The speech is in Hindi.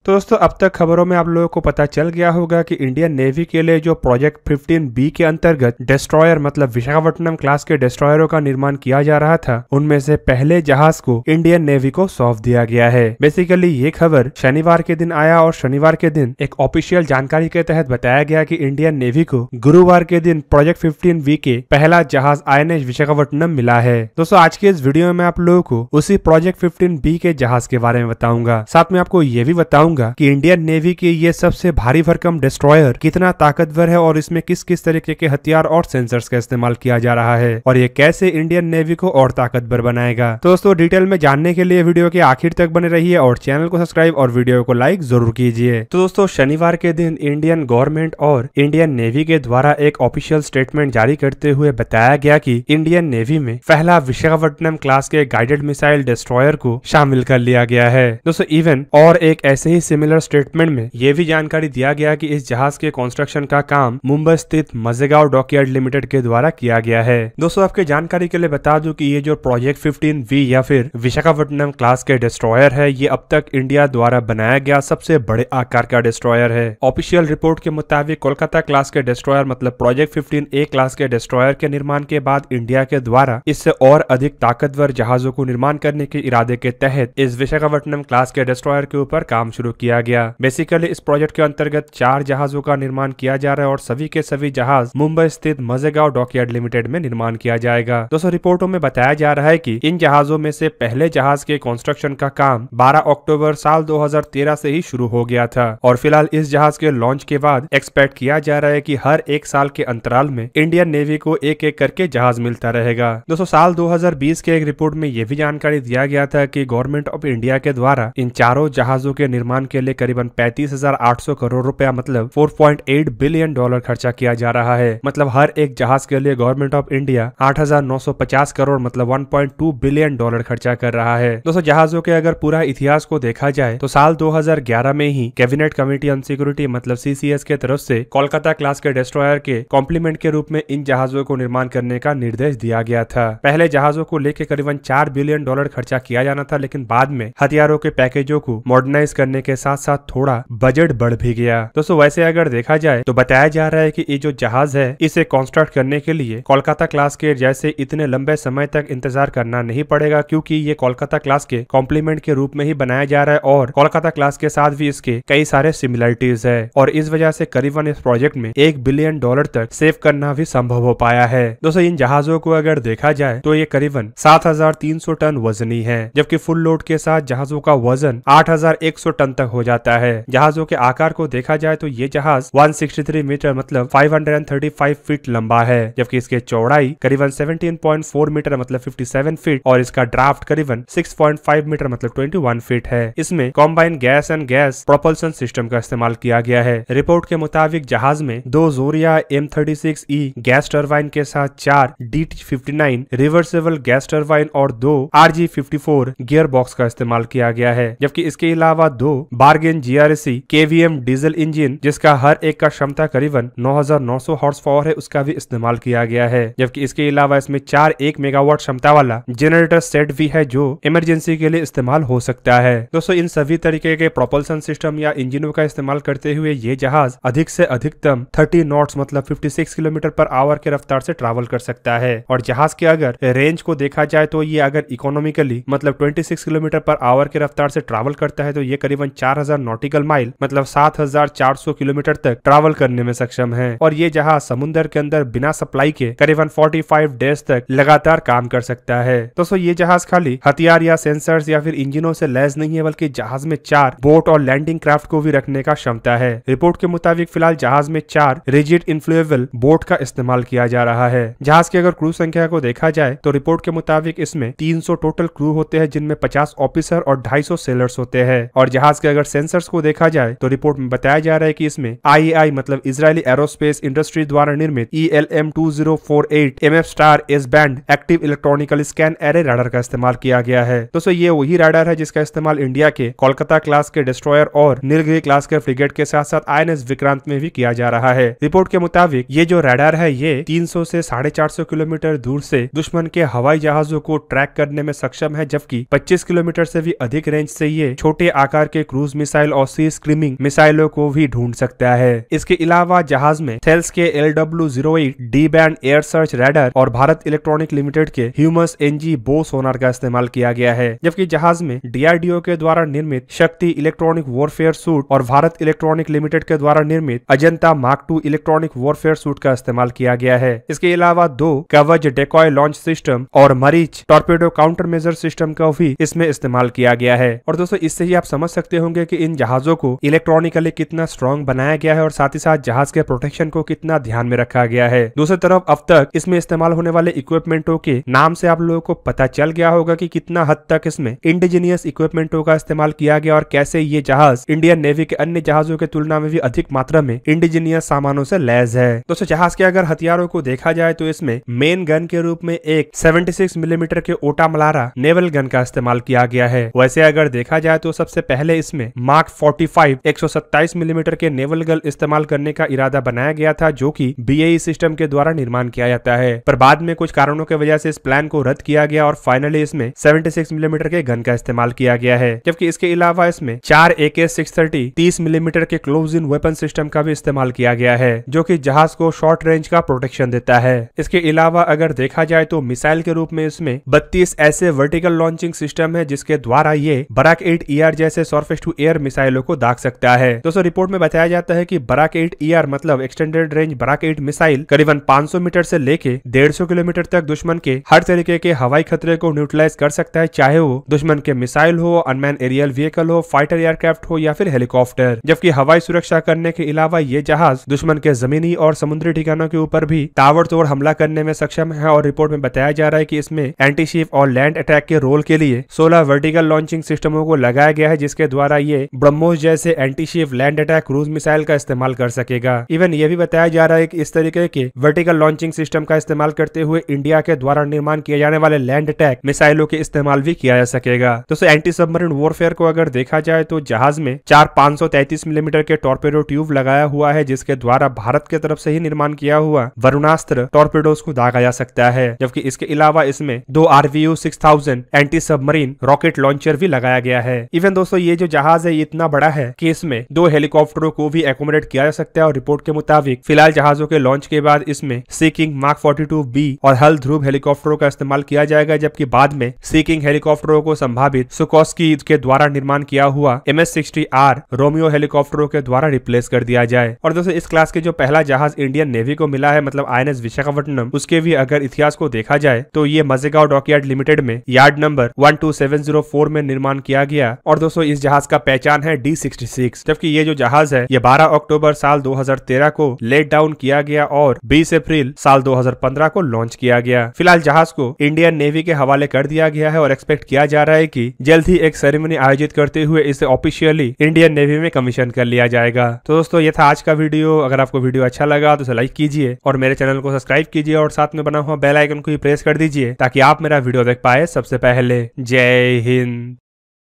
तो दोस्तों अब तक खबरों में आप लोगों को पता चल गया होगा कि इंडियन नेवी के लिए जो प्रोजेक्ट 15B के अंतर्गत डिस्ट्रॉयर मतलब विशाखापट्टनम क्लास के डिस्ट्रॉयरों का निर्माण किया जा रहा था, उनमें से पहले जहाज को इंडियन नेवी को सौंप दिया गया है। बेसिकली ये खबर शनिवार के दिन आया और शनिवार के दिन एक ऑफिशियल जानकारी के तहत बताया गया कि इंडियन नेवी को गुरुवार के दिन प्रोजेक्ट 15B के पहला जहाज INS विशाखापट्टनम मिला है। दोस्तों आज के इस वीडियो में आप लोगों को उसी प्रोजेक्ट 15B के जहाज के बारे में बताऊंगा, साथ में आपको ये भी बताऊंगा कि इंडियन नेवी की ये सबसे भारी भरकम डिस्ट्रॉयर कितना ताकतवर है और इसमें किस किस तरीके के हथियार और सेंसर्स का इस्तेमाल किया जा रहा है और ये कैसे इंडियन नेवी को और ताकतवर बनाएगा। तो दोस्तों डिटेल में जानने के लिए वीडियो के आखिर तक बने रहिए और चैनल को सब्सक्राइब और वीडियो को लाइक जरूर कीजिए। तो दोस्तों शनिवार के दिन इंडियन गवर्नमेंट और इंडियन नेवी के द्वारा एक ऑफिशियल स्टेटमेंट जारी करते हुए बताया गया कि इंडियन नेवी में पहला विशाखापट्टनम क्लास के गाइडेड मिसाइल डिस्ट्रॉयर को शामिल कर लिया गया है। दोस्तों इवन और एक ऐसे ही सिमिलर स्टेटमेंट में यह भी जानकारी दिया गया कि इस जहाज के कंस्ट्रक्शन का काम मुंबई स्थित मजेगांव डॉकयार्ड लिमिटेड के द्वारा किया गया है। दोस्तों आपके जानकारी के लिए बता दूं कि ये जो प्रोजेक्ट 15B या फिर विशाखापट्टनम क्लास के डिस्ट्रॉयर है, ये अब तक इंडिया द्वारा बनाया गया सबसे बड़े आकार का डिस्ट्रॉयर है। ऑफिशियल रिपोर्ट के मुताबिक कोलकाता क्लास के डिस्ट्रॉयर मतलब प्रोजेक्ट 15A क्लास के डिस्ट्रॉयर के निर्माण के बाद इंडिया के द्वारा इससे और अधिक ताकतवर जहाजों को निर्माण करने के इरादे के तहत इस विशाखापट्टनम क्लास के डिस्ट्रॉयर के ऊपर काम शुरू किया गया। बेसिकली इस प्रोजेक्ट के अंतर्गत 4 जहाजों का निर्माण किया जा रहा है और सभी के सभी जहाज मुंबई स्थित मजेगांव डॉकयार्ड लिमिटेड में निर्माण किया जाएगा। दोस्तों रिपोर्टों में बताया जा रहा है कि इन जहाजों में से पहले जहाज के कंस्ट्रक्शन का काम 12 अक्टूबर साल 2013 से ही शुरू हो गया था और फिलहाल इस जहाज के लॉन्च के बाद एक्सपेक्ट किया जा रहा है कि हर एक साल के अंतराल में इंडियन नेवी को एक एक करके जहाज मिलता रहेगा। दोस्तों साल 2020 के एक रिपोर्ट में यह भी जानकारी दिया गया था कि गवर्नमेंट ऑफ इंडिया के द्वारा इन चारों जहाजों के निर्माण के लिए करीबन 35,800 करोड़ रुपया मतलब $4.8 बिलियन खर्चा किया जा रहा है। मतलब हर एक जहाज के लिए गवर्नमेंट ऑफ इंडिया 8,950 करोड़ मतलब $1.2 बिलियन खर्चा कर रहा है। दोस्तों जहाजों के अगर पूरा इतिहास को देखा जाए तो साल 2011 में ही कैबिनेट कमेटी ऑन सिक्योरिटी मतलब CCS के तरफ से कोलकाता क्लास के डिस्ट्रॉयर के कॉम्प्लीमेंट के रूप में इन जहाजों को निर्माण करने का निर्देश दिया गया था। पहले जहाजों को लेकर करीबन $4 बिलियन खर्चा किया जाना था, लेकिन बाद में हथियारों के पैकेजों को मॉडर्नाइज करने के साथ साथ थोड़ा बजट बढ़ भी गया। दोस्तों वैसे अगर देखा जाए तो बताया जा रहा है कि ये जो जहाज है इसे कंस्ट्रक्ट करने के लिए कोलकाता क्लास के जैसे इतने लंबे समय तक इंतजार करना नहीं पड़ेगा, क्योंकि ये कोलकाता क्लास के कॉम्प्लीमेंट के रूप में ही बनाया जा रहा है और कोलकाता क्लास के साथ भी इसके कई सारे सिमिलरिटीज है और इस वजह से करीबन इस प्रोजेक्ट में $1 बिलियन तक सेव करना भी संभव हो पाया है। दोस्तों इन जहाजों को अगर देखा जाए तो ये करीबन 7,300 टन वजनी है, जबकि फुल लोड के साथ जहाजों का वजन 8,100 टन तक हो जाता है। जहाजों के आकार को देखा जाए तो ये जहाज 163 मीटर मतलब 535 फीट लंबा है, जबकि इसके चौड़ाई करीबन 17.4 मीटर मतलब 57 फीट और इसका ड्राफ्ट करीबन 6.5 मीटर मतलब 21 फीट है। इसमें combine gas and gas propulsion system का इस्तेमाल किया गया है। रिपोर्ट के मुताबिक जहाज में 2 जोरिया M36E गैस टरबाइन के साथ 4 DT-59 रिवर्सेबल गैस टरबाइन और 2 RG-54 गियर बॉक्स का इस्तेमाल किया गया है, जबकि इसके अलावा 2 bargain GRC KVM diesel engine जिसका हर एक का क्षमता करीबन 9,900 हॉर्स पावर है उसका भी इस्तेमाल किया गया है, जबकि इसके अलावा इसमें 4 1 मेगावाट क्षमता वाला जनरेटर सेट भी है जो इमरजेंसी के लिए इस्तेमाल हो सकता है। दोस्तों इन सभी तरीके के प्रोपल्सन सिस्टम या इंजनों का इस्तेमाल करते हुए ये जहाज अधिक से अधिकतम 30 नॉट्स मतलब 56 किलोमीटर पर आवर के रफ्तार से ट्रैवल कर सकता है और जहाज के अगर रेंज को देखा जाए तो ये अगर इकोनॉमिकली मतलब 26 किलोमीटर पर आवर के रफ्तार से ट्रैवल करता है तो ये करीबन 4,000 नॉटिकल माइल मतलब 7,400 किलोमीटर तक ट्रैवल करने में सक्षम है और ये जहाज समुद्र के अंदर बिना सप्लाई के करीबन 45 डेज तक लगातार काम कर सकता है। दोस्तों ये जहाज खाली हथियार या सेंसर्स या फिर इंजनों से लैस नहीं है, बल्कि जहाज में 4 बोट और लैंडिंग क्राफ्ट को भी रखने का क्षमता है। रिपोर्ट के मुताबिक फिलहाल जहाज में 4 रिजिड इन्फ्लेबल बोट का इस्तेमाल किया जा रहा है। जहाज की अगर क्रू संख्या को देखा जाए तो रिपोर्ट के मुताबिक इसमें 300 टोटल क्रू होते हैं, जिनमें 50 ऑफिसर और 250 सेलर्स होते हैं और जहाज के अगर सेंसर्स को देखा जाए तो रिपोर्ट में बताया जा रहा है कि इसमें IAI मतलब इजरायली एरोस्पेस इंडस्ट्री द्वारा निर्मित ELM-2048 MF star S band active electronical scan array radar का इस्तेमाल किया गया है। दोस्तों ये वही रडार है जिसका इस्तेमाल इंडिया के कोलकाता क्लास के डिस्ट्रॉयर और नीलगिरी क्लास के फ्रिगेट के साथ साथ INS विक्रांत में भी किया जा रहा है। रिपोर्ट के मुताबिक ये जो रडार है ये 300 से 450 किलोमीटर दूर से दुश्मन के हवाई जहाजों को ट्रैक करने में सक्षम है, जबकि 25 किलोमीटर से भी अधिक रेंज से ये छोटे आकार के क्रूज मिसाइल और सी स्क्रीमिंग मिसाइलों को भी ढूंढ सकता है। इसके अलावा जहाज में थेल्स के LW-08 D band air search radar और भारत इलेक्ट्रॉनिक लिमिटेड के ह्यूमस NG बो सोनार का इस्तेमाल किया गया है, जबकि जहाज में DRDO के द्वारा निर्मित शक्ति इलेक्ट्रॉनिक वॉरफेयर सूट और भारत इलेक्ट्रॉनिक लिमिटेड के द्वारा निर्मित Ajanta mark II electronic warfare suit का इस्तेमाल किया गया है। इसके अलावा 2 कवच डेकॉय लॉन्च सिस्टम और मरीच टॉर्पेडो काउंटर मेजर सिस्टम का भी इसमें इस्तेमाल किया गया है। और दोस्तों इससे ही आप समझ सकते होंगे कि इन जहाजों को इलेक्ट्रॉनिकली कितना स्ट्रॉन्ग बनाया गया है और साथ ही साथ जहाज के प्रोटेक्शन को कितना ध्यान में रखा गया है। दूसरी तरफ अब तक इसमें इस्तेमाल होने वाले इक्विपमेंटों के नाम से आप लोगों को पता चल गया होगा कि कितना हद तक इसमें इंडिजीनियस इक्विपमेंटों का इस्तेमाल किया गया और कैसे ये जहाज इंडियन नेवी के अन्य जहाजों की तुलना में भी अधिक मात्रा में इंडिजीनियस सामानों से लैस है। दोस्तों जहाज के अगर हथियारों को देखा जाए तो इसमें मेन गन के रूप में एक 76 मिलीमीटर के ओटा मलारा नेवल गन का इस्तेमाल किया गया है। वैसे अगर देखा जाए तो सबसे पहले इसमें मार्क 45 127 मिलीमीटर के नेवल गन इस्तेमाल करने का इरादा बनाया गया था, जो कि BAE सिस्टम के द्वारा निर्माण किया जाता है, पर बाद में कुछ कारणों की वजह से इस प्लान को रद्द किया गया और फाइनली इसमें 76 मिलीमीटर के गन का इस्तेमाल किया गया है। जबकि इसके अलावा इसमें 4 AK-630 30 मिलीमीटर के क्लोज इन वेपन सिस्टम का भी इस्तेमाल किया गया है, जो कि जहाज को शॉर्ट रेंज का प्रोटेक्शन देता है। इसके अलावा अगर देखा जाए तो मिसाइल के रूप में इसमें 32 ऐसे वर्टिकल लॉन्चिंग सिस्टम है जिसके द्वारा ये बराक 8 ER जैसे सरफेस टू एयर मिसाइलों को दाग सकता है। दोस्तों रिपोर्ट में बताया जाता है कि बराक 8 ER मतलब एक्सटेंडेड रेंज बराक 8 मिसाइल करीबन 500 मीटर से लेके 150 किलोमीटर तक दुश्मन के हर तरीके के हवाई खतरे को न्यूट्रलाइज कर सकता है, चाहे वो दुश्मन के मिसाइल हो, अनमैन एरियल व्हीकल हो, फाइटर एयरक्राफ्ट हो या फिर हेलीकॉप्टर। जबकि हवाई सुरक्षा करने के अलावा ये जहाज दुश्मन के जमीनी और समुद्री ठिकानों के ऊपर भी ताबड़तोड़ हमला करने में सक्षम है। और रिपोर्ट में बताया जा रहा है कि इसमें एंटी शिप और लैंड अटैक के रोल के लिए 16 वर्टिकल लॉन्चिंग सिस्टमों को लगाया गया है, जिसके द्वारा ये ब्रह्मोस जैसे anti ship land attack cruise missile का इस्तेमाल कर सकेगा। इवन ये भी बताया जा रहा है कि इस तरीके के वर्टिकल लॉन्चिंग सिस्टम का इस्तेमाल करते हुए इंडिया के द्वारा निर्माण किए जाने वाले लैंड अटैक मिसाइलों के इस्तेमाल भी किया जा सकेगा। दोस्तों एंटी सबमरीन वॉरफेयर को अगर देखा जाए तो जहाज में 4 533 मिलीमीटर के टॉर्पेडो ट्यूब लगाया हुआ है, जिसके द्वारा भारत के तरफ से ही निर्माण किया हुआ वरुणास्त्र टॉर्पेडोज को दागा जा सकता है। जबकि इसके अलावा इसमें 2 RVU 6000 anti submarine rocket launcher भी लगाया गया है। इवन दोस्तों ये जो जहाज है ये इतना बड़ा है कि इसमें 2 हेलीकॉप्टरों को भी एकोमोडेट किया जा सकता है। और रिपोर्ट के मुताबिक फिलहाल जहाजों के लॉन्च के बाद इसमें सी किंग मार्क 42B और हल ध्रुव हेलीकॉप्टरों का इस्तेमाल किया जाएगा, जबकि बाद में सी किंग हेलीकॉप्टरों को संभावित सुकोस्की के द्वारा निर्माण किया हुआ MS-60R रोमियो हेलीकॉप्टरों के द्वारा रिप्लेस कर दिया जाए। और दोस्तों इस क्लास के जो पहला जहाज इंडियन नेवी को मिला है मतलब INS विशाखापट्टनम, उसके भी अगर इतिहास को देखा जाए तो ये मजेगांव डॉकयार्ड लिमिटेड में यार्ड नंबर 12704 में निर्माण किया गया। और दोस्तों इस जहाज का पहचान है D66, जबकि ये जो जहाज है ये 12 अक्टूबर साल 2013 को लेट डाउन किया गया और 20 अप्रैल साल 2015 को लॉन्च किया गया। फिलहाल जहाज को इंडियन नेवी के हवाले कर दिया गया है और एक्सपेक्ट किया जा रहा है कि जल्द ही एक सेरेमनी आयोजित करते हुए इसे ऑफिशियली इंडियन नेवी में कमीशन कर लिया जाएगा। तो दोस्तों ये था आज का वीडियो। अगर आपको वीडियो अच्छा लगा तो इसे लाइक कीजिए और मेरे चैनल को सब्सक्राइब कीजिए और साथ में बना हुआ बेल आइकन को भी प्रेस कर दीजिए ताकि आप मेरा वीडियो देख पाए सबसे पहले। जय हिंद।